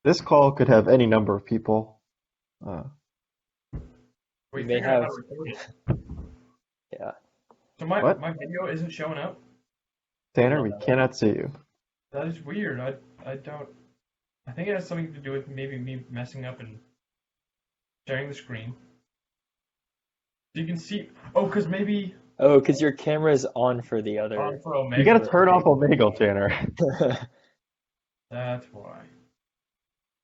This call could have any number of people. Uh, We may figured out how have, to record it. yeah. So my, what? my video isn't showing up. Tanner, we cannot see you. That is weird. I don't. I think it has something to do with maybe me messing up and sharing the screen. So you can see. Oh, because maybe Oh, because your camera is on for the on other. for You gotta Omega. turn off Omegle, Tanner. That's why.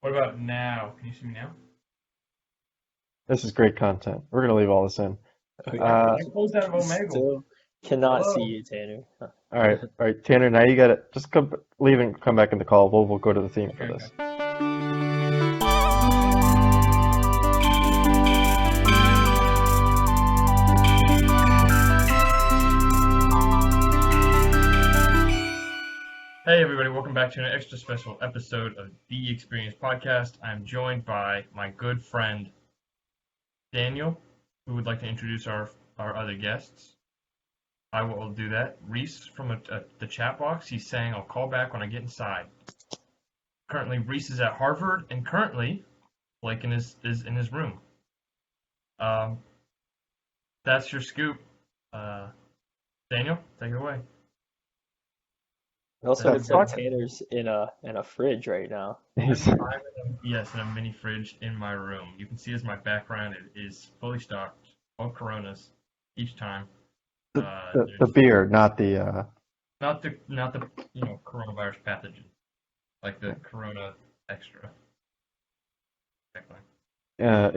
What about now? Can you see me now? This is great content. We're gonna leave all this in. Okay. Uh, I closed out of Omegle. Still cannot see Hello. you, Tanner. all right, Tanner. Now you gotta just leave and come back in the call. We'll go to the theme for Okay, this. Hey everybody, welcome back to an extra special episode of The Experience Podcast. I'm joined by my good friend Daniel, who would like to introduce our other guests. I will do that. Reese from the chat box, he's saying I'll call back when I get inside. Currently, Reese is at Harvard, and currently, Blake is in his room. That's your scoop. Daniel, take it away. It also The looks like fuck? Tanner's in a fridge right now. He's- Yes, in a mini fridge in my room. You can see as my background it is fully stocked, all Coronas each time. the beer, not the. Not the coronavirus pathogen, like the Corona Extra. Exactly.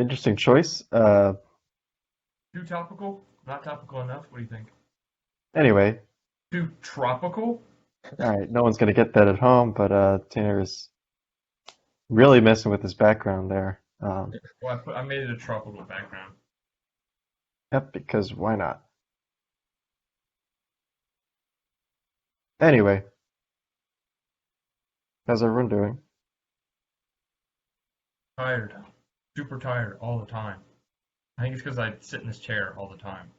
Interesting choice. Too topical? Not topical enough? What do you think? Anyway, Too tropical? all right. No one's gonna get that at home, but Tanner is really messing with his background there. Well, I made it a tropical background. Yep, because why not? Anyway, how's everyone doing? Tired. Super tired all the time. I think it's because I sit in this chair all the time.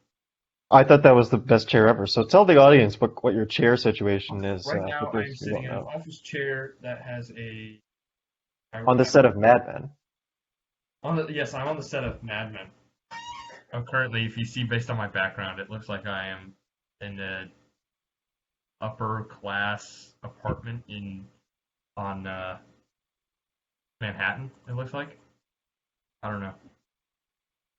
I thought that was the best chair ever. So tell the audience what your chair situation is. Right now, for I'm those who sitting don't in an know. office chair that has a. On the set of Mad Men. Yes, I'm on the set of Mad Men. I'm currently, if you see based on my background, it looks like I am in an upper class apartment on Manhattan. It looks like. I don't know. What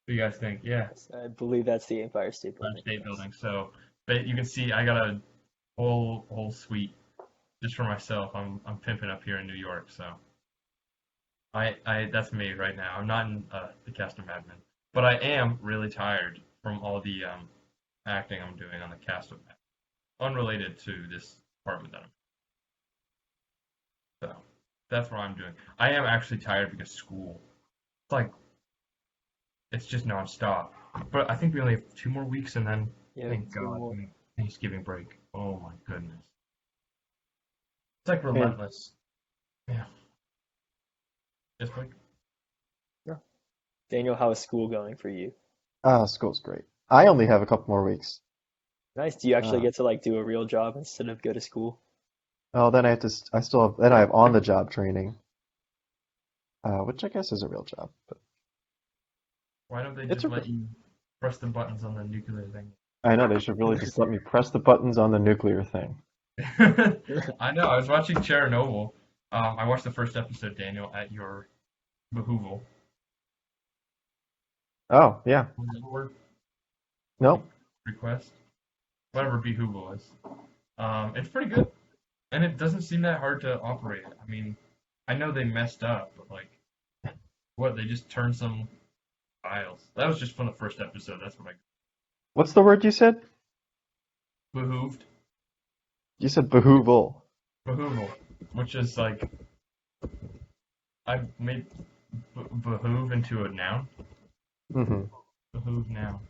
do you guys think? Yeah, I believe that's the Empire State Building. State Building. So, but you can see I got a whole suite just for myself. I'm pimping up here in New York. So, I that's me right now. I'm not in the cast of Mad Men, but I am really tired from all the acting I'm doing on the cast of Mad Men, unrelated to this apartment that I'm in. So that's what I'm doing. I am actually tired because school. It's like it's just nonstop. But I think we only have 2 more weeks, and then Yeah, thank two God, more. Thanksgiving break. Oh my goodness, it's like relentless. Yeah. Just like Daniel, how is school going for you? School's great. I only have a couple more weeks. Nice. Do you actually Uh, get to like do a real job instead of go to school? Oh, then I have on-the-job training, which I guess is a real job. But why don't they it's just a, let you press the buttons on the nuclear thing? I know they should really just let me press the buttons on the nuclear thing. I know. I was watching Chernobyl. I watched the first episode, Daniel, at your behooval. Oh, yeah. Was that a word? Nope. Request? Whatever behooval is. It's pretty good. And it doesn't seem that hard to operate. I mean, I know they messed up, but like, what? They just turned some files. That was just from the first episode. That's what I What's the word you said? behooved. You said behooval. Behooval, which is like, I made behoove into a noun. Mm-hmm. Behoove noun.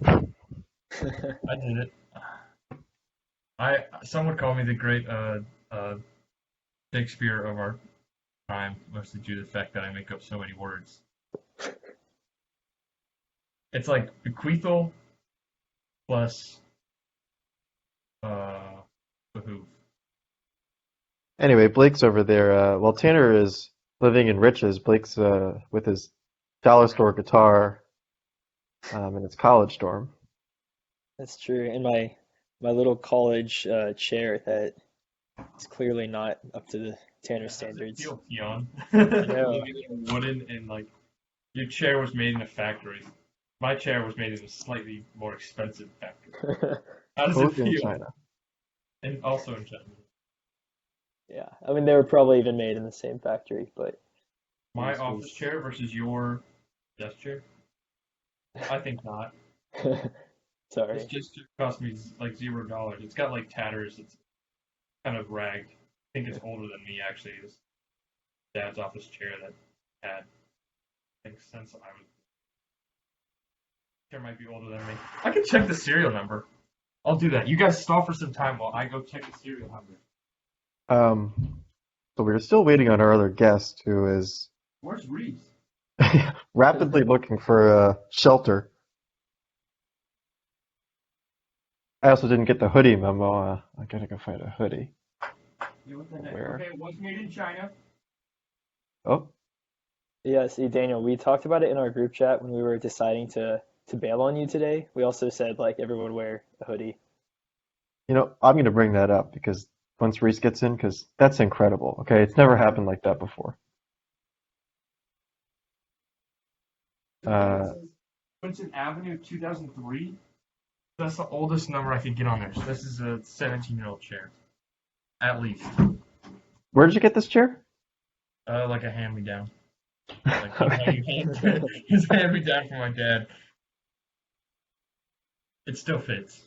I did it. Some would call me the great Shakespeare of our time, mostly due to the fact that I make up so many words. It's like bequeathal plus behoove. Anyway, Blake's over there. Well, Tanner is living in riches. Blake's with his dollar store guitar in his college dorm. That's true. And my little college chair that is clearly not up to the Tanner Yeah, how's it standards. feel, Keon? I know. Living in a wooden and like your chair was made in a factory. My chair was made in a slightly more expensive factory. How does it Both in feel? China. And also in China. Yeah, I mean they were probably even made in the same factory, but My yours office was. chair versus your desk chair? I think not. This Sorry. just cost me like $0. It's got like tatters. It's kind of ragged. I think it's older than me actually. This dad's office chair that had I think since I was chair might be older than me. I can check the serial number. I'll do that. You guys stall for some time while I go check the serial number. So we're still waiting on our other guest, who is Where's Reese? rapidly looking for a shelter. I also didn't get the hoodie memo. I gotta go find a hoodie. Yeah, what the heck? Where? Okay, it was made in China. Oh, Yeah, see, Daniel, we talked about it in our group chat when we were deciding to bail on you today. We also said like everyone wear a hoodie. I'm gonna bring that up because once Reese gets in, because that's incredible. Okay, it's never happened like that before. Uh, Quinton Avenue, 2003. That's the oldest number I could get on there. So this is a 17-year-old chair, at least. where did you get this chair? Like a hand-me-down. Like Okay. his hand-me-down from my dad. It still fits.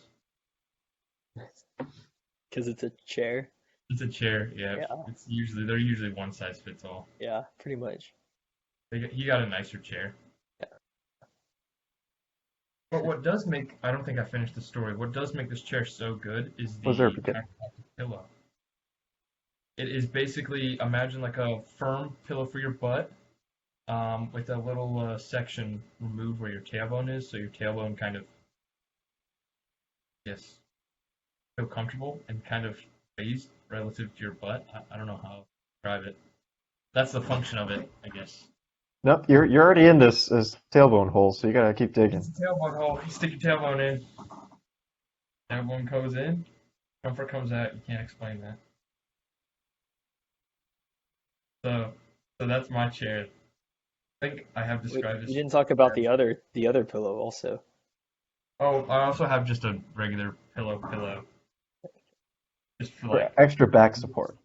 Because it's a chair. It's a chair. Yeah, Yeah, they're usually one size fits all. yeah, pretty much. He got a nicer chair. But what does make I don't think I finished the story. What does make this chair so good is Was there a the beginning? pillow. It is basically imagine like a firm pillow for your butt, with a little section removed where your tailbone is, so your tailbone kind of yes feel comfortable and kind of raised relative to your butt. I don't know how to describe it. That's the function of it, I guess. Nope, you're already in this tailbone hole, so you gotta keep digging. It's a tailbone hole. You stick your tailbone in. Tailbone goes in. Comfort comes out. You can't explain that. So that's my chair. I think I have We, described we this. didn't talk about the other pillow also. Oh, I also have just a regular pillow, just for For like. extra back support.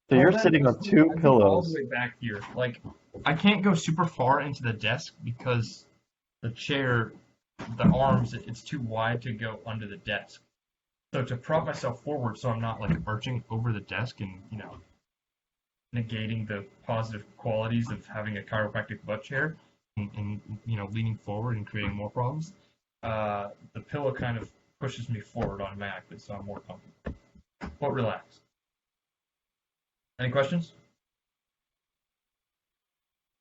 So Well, you're that sitting goes on two I think all the pillows. way back here. Like, I can't go super far into the desk because the chair, the arms, it's too wide to go under the desk. So to prop myself forward, so I'm not like arching over the desk and negating the positive qualities of having a chiropractic butt chair and leaning forward and creating more problems. The pillow kind of pushes me forward automatically, so I'm more comfortable. But relaxed. Any questions?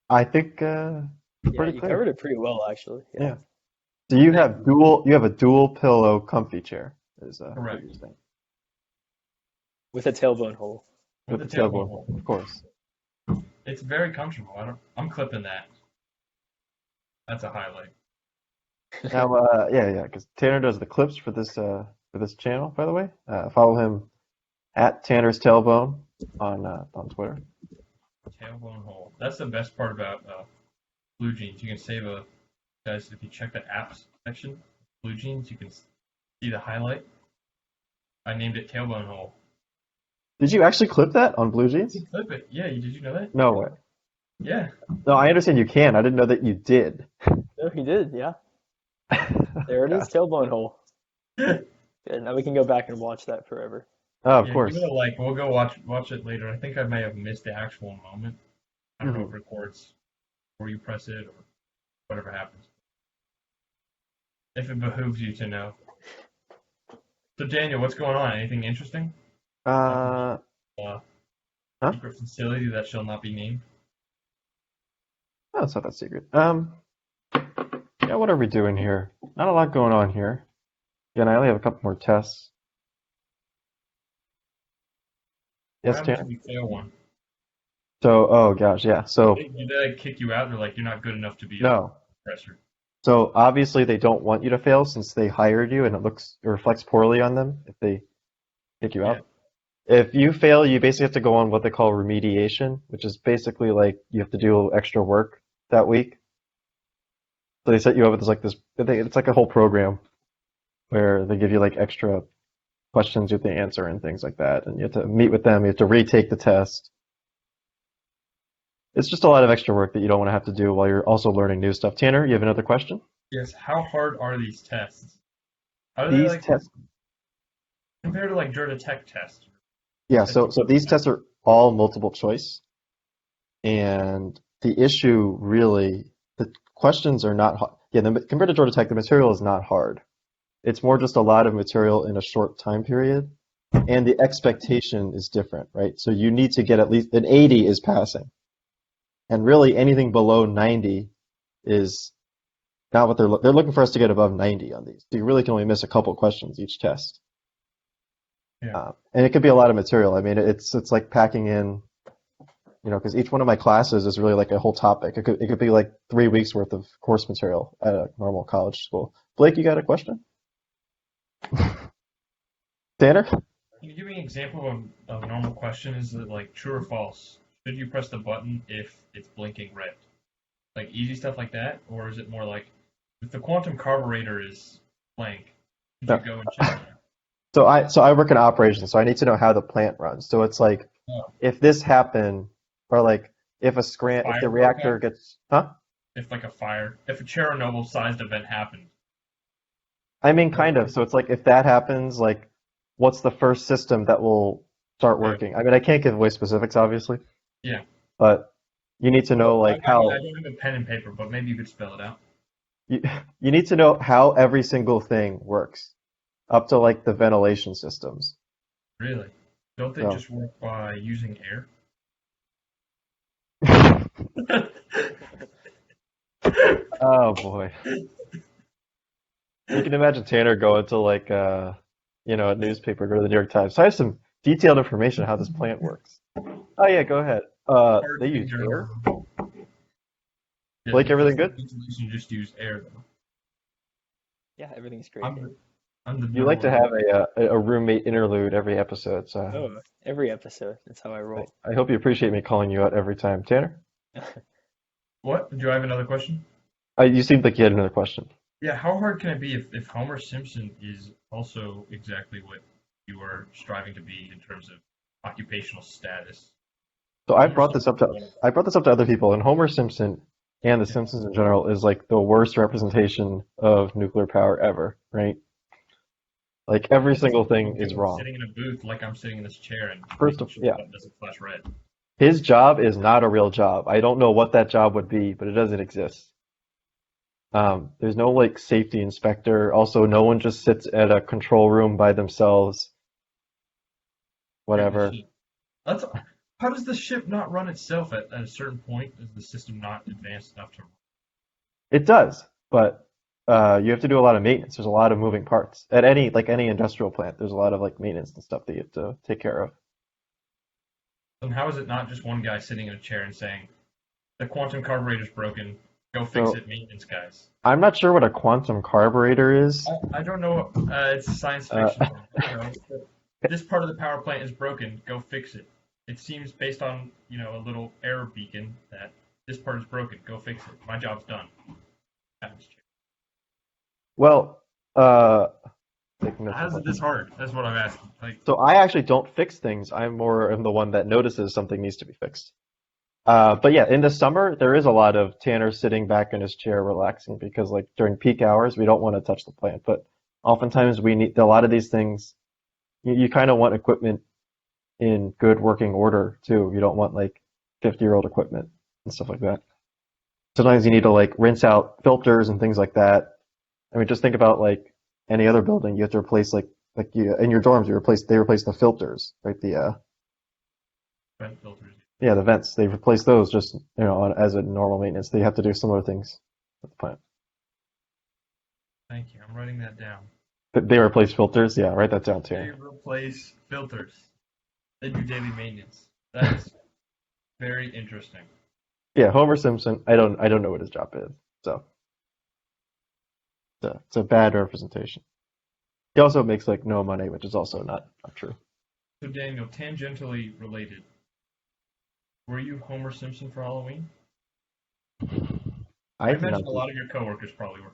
I think Yeah, pretty you clear. covered it pretty well actually. Yeah. Yeah. So you have a dual pillow comfy chair, is what Correct. you're saying. With a tailbone hole. With With the the tailbone tailbone hole. hole, of course. It's very comfortable. I'm clipping that. That's a highlight. Now, yeah, because Tanner does the clips for this channel, by the way. Follow him at Tanner's Tailbone on Twitter. Tailbone hole. That's the best part about Blue Jeans. You can save guys, if you check the apps section, Blue Jeans, you can see the highlight. I named it Tailbone hole. Did you actually clip that on Blue Jeans? You can clip it. Yeah, did you know that? No way. Yeah. No, I understand you can. I didn't know that you did. No, he did, yeah. There it is, tailbone hole. Good. Now we can go back and watch that forever. Oh, of Yeah, course. give it a like. We'll go watch it later. I think I may have missed the actual moment. I don't know if it records before you press it or whatever happens. If it behooves you to know. So Daniel, what's going on? Anything interesting? Uh, Uh, huh? secret facility that shall not be named. No, it's not that secret. Yeah, what are we doing here? Not a lot going on here. Again, I only have a couple more tests. What Yes, happens Tanner? if we fail one? So, oh gosh, yeah. So, Do they like kick you out? They're like, you're not good enough to be a no. professor. So obviously they don't want you to fail since they hired you and it reflects poorly on them if they kick you Yeah. out. If you fail, you basically have to go on what they call remediation, which is basically like you have to do extra work that week. So they set you up with it's like a whole program where they give you like extra questions you have to answer and things like that. And you have to meet with them, you have to retake the test. It's just a lot of extra work that you don't want to have to do while you're also learning new stuff. Tanner, you have another question? Yes. How hard are these tests? How do they These like tests, compared to like Georgia Tech tests? yeah, Test so these tests are all multiple choice. And the issue really, the questions are not hard. Yeah, compared to Georgia Tech, the material is not hard. It's more just a lot of material in a short time period. And the expectation is different, right? So you need to get at least an 80 is passing. And really anything below 90 is not what they're looking for us to get above 90 on these. So you really can only miss a couple questions each test. Yeah. And it could be a lot of material. I mean, it's like packing in, because each one of my classes is really like a whole topic. It could be like 3 weeks worth of course material at a normal college school. Blake, you got a question? Tanner? Can you give me an example of a normal question? Is it like true or false? Should you press the button if it's blinking red? Like easy stuff like that? Or is it more like if the quantum carburetor is blank, should No. you go and check it? So I work in operations, so I need to know how the plant runs. So it's like Oh, if this happened, or like if if the fire broke reactor out? gets, huh? If like if a Chernobyl sized event happened. I mean, What kind of. So it's like if that happens, like what's the first system that will start right. working? I mean, I can't give away specifics, obviously, Yeah. but you need to know Well, like I how don't have a pen and paper, but maybe you could spell it out. you you need to know how every single thing works, up to like the ventilation systems. Really? Don't they So just work by using air? oh boy. You can imagine Tanner going to like a newspaper, go to the New York Times. So I have some detailed information on how this plant works. Oh yeah, go ahead. They Hardly use air. journalism. Yeah, Blake, everything good? ventilation just use air though. Yeah, everything's great I'm here. the, I'm the You like to journalist. have a roommate interlude every episode, so Oh, every episode. That's how I roll. I hope you appreciate me calling you out every time. Tanner, What? Do I have another question? you seemed like you had another question. Yeah, how hard can it be if Homer Simpson is also exactly what you are striving to be in terms of occupational status? So I Homer brought this up to Simpson. I brought this up to other people, and Homer Simpson and The Simpsons in general is like the worst representation of nuclear power ever, right? Like every What's single he thing is doing wrong. sitting in a booth like I'm sitting in this chair and First making of sure the yeah, button doesn't flash red? his job is not a real job. I don't know what that job would be, but it doesn't exist. There's no like safety inspector. Also, no one just sits at a control room by themselves. Steering the Whatever. ship. That's how does the ship not run itself at a certain point? Is the system not advanced enough to? It does, but you have to do a lot of maintenance. There's a lot of moving parts at any industrial plant. There's a lot of like maintenance and stuff that you have to take care of. And how is it not just one guy sitting in a chair and saying the quantum carburetor's broken, go fix So it, maintenance guys? I'm not sure what a quantum carburetor is. I don't know. It's science Uh, fiction. You know, this part of the power plant is broken. Go fix it. It seems based on a little error beacon that this part is broken. Go fix it. My job's done. well, taking notes How of is it questions. this hard? That's what I'm asking. Like, So I actually don't fix things. I'm more of the one that notices something needs to be fixed. But yeah, in the summer, there is a lot of Tanner sitting back in his chair relaxing because like during peak hours, we don't want to touch the plant. But oftentimes we need a lot of these things. You kind of want equipment in good working order too. You don't want like 50-year-old equipment and stuff like that. Sometimes you need to like rinse out filters and things like that. I mean, just think about like any other building. You have to replace like you in your dorms, they replace the filters, right? vent filters. Yeah, the vents. They replace those just as a normal maintenance. They have to do similar things at the plant. Thank you. I'm writing that down. But they replace filters. Yeah, write that down They too. replace filters. They do daily maintenance. That is Very interesting. Yeah, Homer Simpson. I don't know what his job is, so it's a bad representation. He also makes like no money, which is also not true. So Daniel, tangentially related, were you Homer Simpson for Halloween? I I did imagine not a do. lot of your coworkers probably were.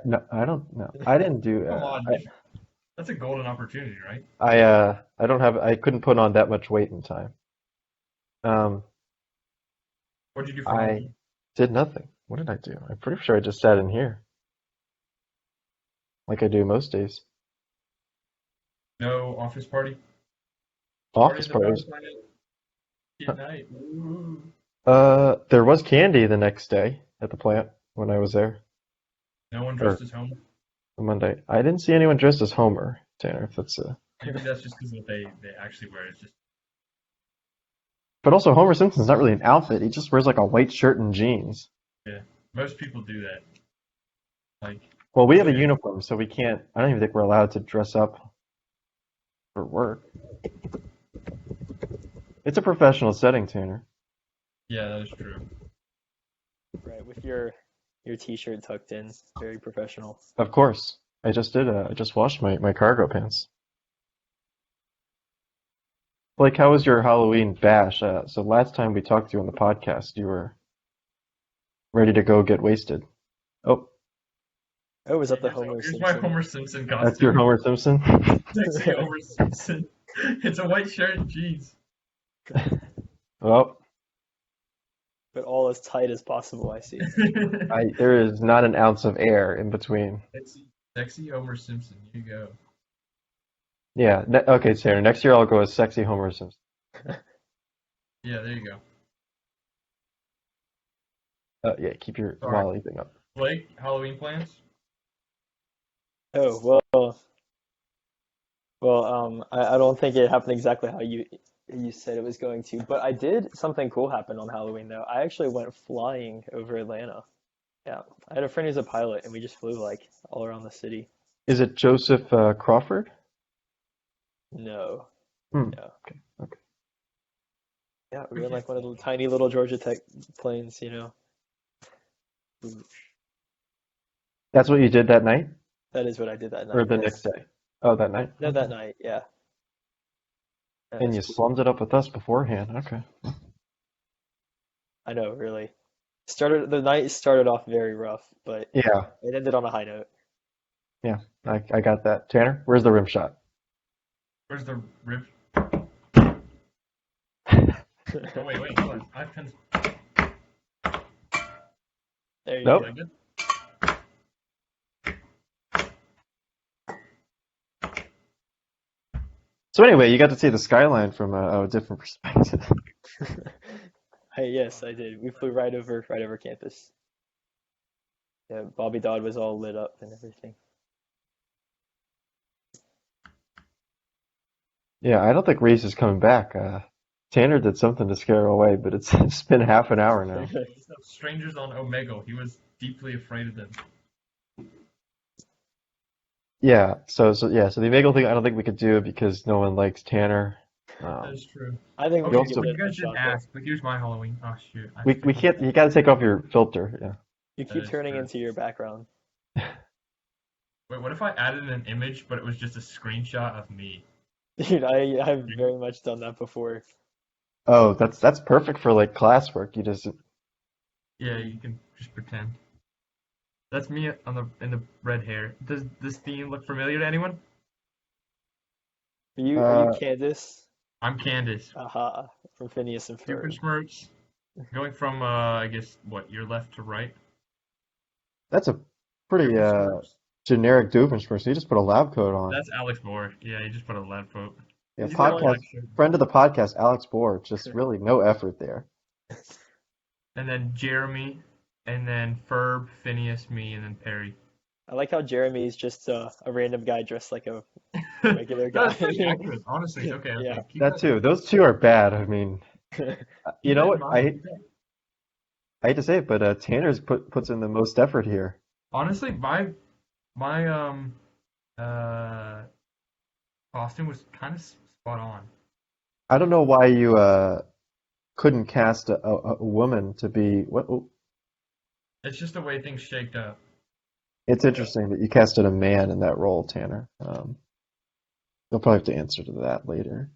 No, I don't know. I didn't do. Come on, that's a golden opportunity, right? I don't have. I couldn't put on that much weight in time. Um, What did you do for I Halloween? did nothing. What did I do? I'm pretty sure I just sat in here like I do most days. No office party? Party Office at the power parties. plant at night. Ooh. There was candy the next day at the plant when I was there, No one or dressed as Homer? Monday. I didn't see anyone dressed as Homer, Tanner. If that's Maybe that's just because what they actually wear is just. but also Homer Simpson's not really an outfit. He just wears like a white shirt and jeans. Yeah. Most people do that. Like, Well, we have a okay. uniform, so we can't. I don't even think we're allowed to dress up for work. It's a professional setting, Tanner. Yeah, that is true. Right, with your t-shirt tucked in, very professional. Of course. I just did. I just washed my cargo pants. Like, how was your Halloween bash? So last time we talked to you on the podcast, you were ready to go get wasted. Oh, Oh, was that the Here's, Homer here's my Simpson? Homer Simpson that's your costume. Homer Simpson? Sexy Homer Simpson. It's a white shirt and jeans. Well, But all as tight as possible, I see. there is not an ounce of air in between. Sexy Homer Simpson. Here you go. Yeah. Okay, Tanner. Next year I'll go as sexy Homer Simpson. Yeah, there you go. Yeah, keep your Sorry. Wally thing up. Blake, Halloween plans? Oh, I don't think it happened exactly how you said it was going to, but I did something cool happen on Halloween though. I actually went flying over Atlanta. Yeah, I had a friend who's a pilot, and we just flew like all around the city. Is it Joseph Crawford? No, Hmm. yeah, Okay. Okay. yeah, we We were in can't like one of fly. the tiny little Georgia Tech planes, That's what you did that night, That is what I did that or night. the next Yes, day? Oh, that night. no, Okay. that night. Yeah, that And was you cool. slummed it up with us beforehand. Okay. I know, really. The night started off very rough, but Yeah. it ended on a high note. Yeah. I got that. Tanner, where's the rim shot? Where's the rib? Oh, wait, hold on. I have pens. There you Nope. Is go. that good? So anyway, you got to see the skyline from a different perspective. Hey, yes, I did. We flew right over campus. Yeah, Bobby Dodd was all lit up and everything. Yeah, I don't think Reese is coming back. Tanner did something to scare her away, but it's been half an hour now. Strangers on Omegle. He was deeply afraid of them. Yeah, so the Omegle thing I don't think we could do because no one likes Tanner. That is true. I think we You Okay, should give also well, it you a guys didn't shot though. ask, but here's my Halloween. Oh, shoot. I have we to take can't. You got to take off your filter. Yeah. You That keep is turning true. into your background. Wait, what if I added an image, but it was just a screenshot of me? Dude, I've very much done that before. Oh, that's perfect for like classwork. You just Yeah, you can just pretend. That's me in the red hair. Does this theme look familiar to anyone? Are you uh Candace? I'm Candace. Aha, from Phineas and Super Ferb. smirks. Going from I guess what, your left to right? that's a pretty Super smirks. generic Doofenshmirtz. You just put a lab coat on. That's Alex Moore. Yeah, he just put a lab coat. Yeah, He's got a black podcast shirt. friend of the podcast, Alex Bohr. Just really no effort there. And then Jeremy, and then Ferb, Phineas, me, and then Perry. I like how Jeremy's just a random guy dressed like a regular guy. That's pretty accurate, honestly. Okay, Yeah. keep That too. Those two are bad. I mean, you keep know that in what? mind. I hate to say it, but Tanner's puts in the most effort here. Honestly, my uh costume was kind of spot on. I don't know why you couldn't cast a woman to be what? Oh, It's just the way things shaked up. it's interesting that you casted a man in that role, Tanner. You'll probably have to answer to that later.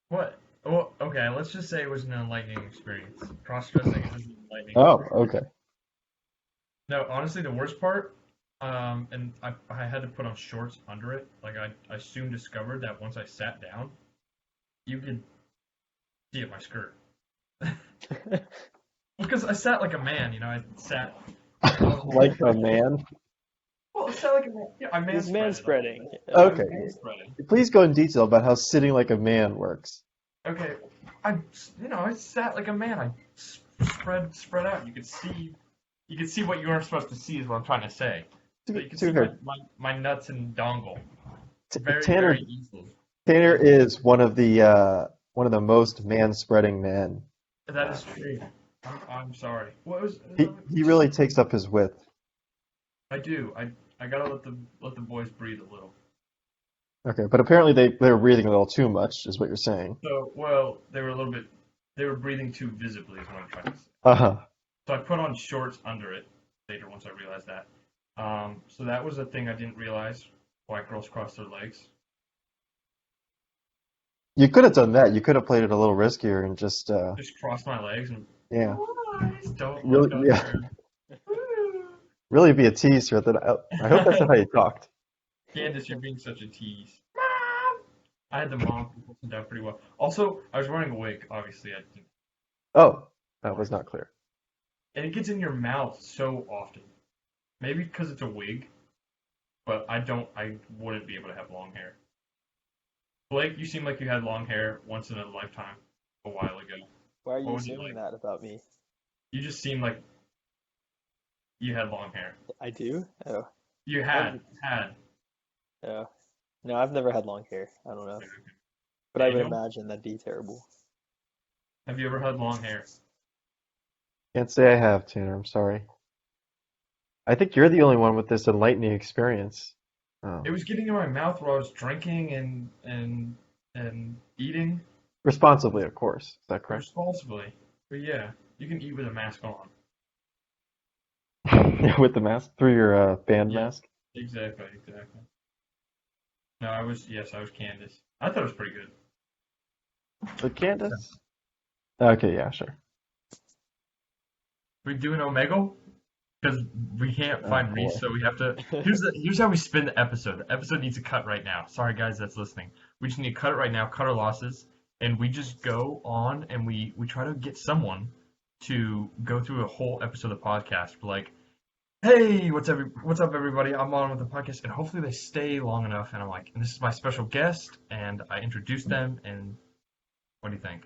What? Well, okay, let's just say it was an enlightening experience. Cross-dressing is an enlightening Oh, experience. okay. No, honestly, the worst part, and I had to put on shorts under it. Like I soon discovered that once I sat down, you could see at my skirt. Because I sat like a man, I sat. Like a man. Well, I sat like a man. Yeah, I He's man manspreading. Okay. spreading. Please go in detail about how sitting like a man works. Okay, I sat like a man. I spread out. You could see what you weren't supposed to see is what I'm trying to say. So you can see my nuts and dongle very, Tanner, very easily. Tanner is one of the most man-spreading men. That is true. I'm sorry. What was? He really takes up his width. I do. I gotta let the boys breathe a little. Okay, but apparently they're breathing a little too much, is what you're saying. So, well, they were breathing too visibly, is what I'm trying to say. Uh-huh. So I put on shorts under it later once I realized that. So that was a thing I didn't realize. Why girls cross their legs. You could have done that. You could have played it a little riskier and just Just cross my legs and yeah, boys, don't really, look up yeah, there. Woo! really be a tease for that. I hope that's not how you talked. Candace, you're being such a tease. Mom! I had the mom who listened down pretty well. Also, I was wearing a wig, obviously. I didn't. Oh, that was not clear. And it gets in your mouth so often. Maybe because it's a wig, but I wouldn't be able to have long hair. Blake, you seem like you had long hair once in a lifetime a while ago. Why are What you was it assuming like? that about me? You just seem like you had long hair. I do? Oh. You had. Oh. No, I've never had long hair. I don't know. But I would Daniel, imagine that'd be terrible. have you ever had long hair? Can't say I have, Tanner. I'm sorry. I think you're the only one with this enlightening experience. Oh. It was getting in my mouth while I was drinking and eating Responsibly, of course. Is that correct? responsibly. But yeah, you can eat with a mask on. With the mask through your band Yeah, mask. exactly. No, I was Candace. I thought it was pretty good. So Candace? Okay, yeah, sure. We doing Omegle? Because we can't Oh find boy. Reese, so we have to. Here's how we spin the episode. The episode needs a cut right now. Sorry, guys, that's listening. We just need to cut it right now, cut our losses, and we just go on and we try to get someone to go through a whole episode of the podcast. Like, hey, what's up, everybody? I'm on with the podcast, and hopefully they stay long enough. And I'm like, and this is my special guest, and I introduce them. And what do you think?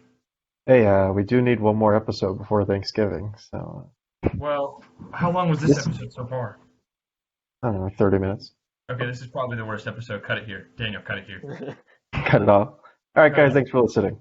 Hey, we do need one more episode before Thanksgiving, so Well, how long was this episode so far? I don't know, 30 minutes. Okay, this is probably the worst episode. Cut it here, Daniel. Cut it here. Cut it off. All right, Cut it guys, off. thanks for listening.